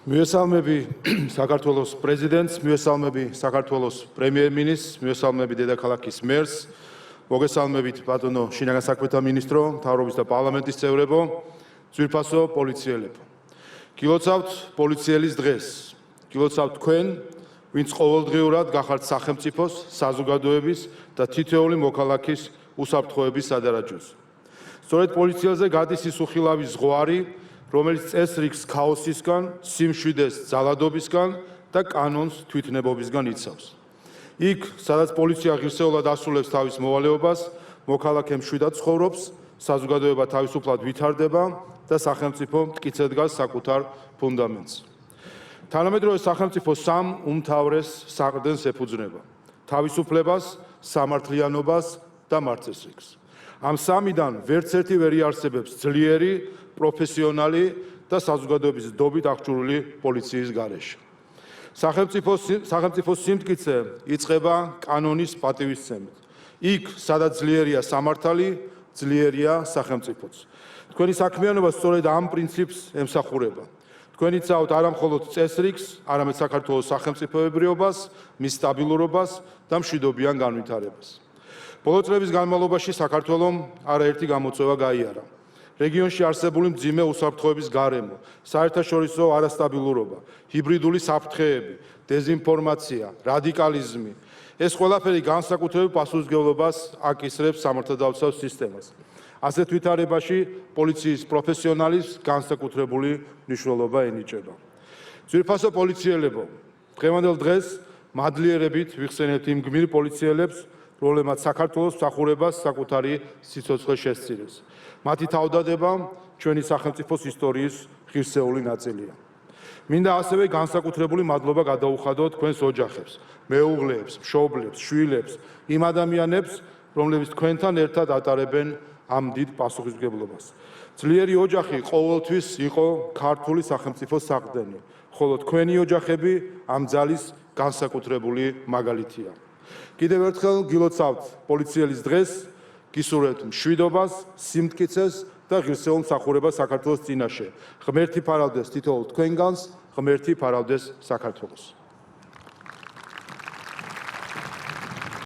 მივესალმები საქართველოს პრეზიდენტს, მივესალმები საქართველოს პრემიერ-მინისტრს, მივესალმები დედაქალაქის მერს, მოგესალმებით ბატონო შინაგან საქმეთა მინისტრო, მთავრობის და პარლამენტის წევრებო, ძვირფასო პოლიციელებო. გილოცავთ პოლიციელის დღეს. გილოცავთ თქვენ, ვინც ყოველდღიურად გახართ სახელმწიფოს, საზოგადოების და თითოეული მოქალაქის უსაფრთხოების სადარაჯოზე. სწორედ პოლიციაზე გადის ის უხილავი ზღვარი, რომელიც წესრიგს ქაოსისგან, სიმშვიდეს ძალადობისგან და კანონს თვითნებობისგან იცავს. იქ, სადაც პოლიცია ღირსეულად ასრულებს თავის მოვალეობას, მოქალაქე მშვიდად ცხოვრობს, საზოგადოება თავისუფლად ვითარდება და სახელმწიფო მტკიცედ დგას საკუთარ ფუნდამენტს. თანამედროვე სახელმწიფო სამ უმთავრეს საყრდენს ეფუძნება: თავისუფლებას, სამართლიანობას და მართლწესრიგს. ამ სამიდან ვერც ერთი ვერ იარსებებს ძლიერი, პროფესიონალი და საზოგადოების დობით აღჭურვილი პოლიციის გარეშე. სახელმწიფოს სიმტკიცე იწყება კანონის პატივისცემით. იქ, სადაც ძლიერია სამართალი, ძლიერია სახელმწიფოც. თქვენი საქმიანობა სწორედ ამ პრინციპს ემსახურება. თქვენ იცავთ არა მხოლოდ წესრიგს, არამედ საქართველოს სახელმწიფოებრიობას, მის სტაბილურობას და მშვიდობიან განვითარებას. ბოლო წლების განმავლობაში საქართველომ არაერთი გამოწვევა გაიარა. რეგიონში არსებული მძიმე უსაფრთხოების გარემო, საერთაშორისო არასტაბილურობა, ჰიბრიდული საფრთხეები, დეზინფორმაცია, რადიკალიზმი. ეს ყველაფერი განსაკუთრებულ პასუხისმგებლობას აკისრებს სამართალდამცავ სისტემას. ასეთ ვითარებაში პოლიციის პროფესიონალის განსაკუთრებული მნიშვნელობა ენიჭება. ძვირფასო პოლიციელებო, დღევანდელ დღეს მადლიერებით ვიხსენებთ იმ გმირ პოლიციელებს, რომლებმაც საქართველოს მსახურებას საკუთარი სიცოცხლე შესწირეს. მათი თავდადება ჩვენი სახელმწიფოს ისტორიის ღირსეული ნაწილია. მინდა ასევე განსაკუთრებული მადლობა გადაუხადოთ თქვენს ოჯახებს, მეუღლეებს, მშობლებს, შვილებს, იმ ადამიანებს, რომლებიც თქვენთან ერთად ატარებენ ამ დიდ პასუხისმგებლობას. ძლიერი ოჯახი ყოველთვის იყო ქართული სახელმწიფოს საყრდენი, ხოლო თქვენი ოჯახები ამ ძალის განსაკუთრებული მაგალითია. კიდევ ერთხელ გილოცავთ პოლიციელის დღეს, გისურვებთ მშვიდობას, სიმტკიცეს და ღირსეულ მსახურებას საქართველოს წინაშე. ღმერთი ფარავდეს თითოეულ თქვენგანს, ღმერთი ფარავდეს საქართველოს.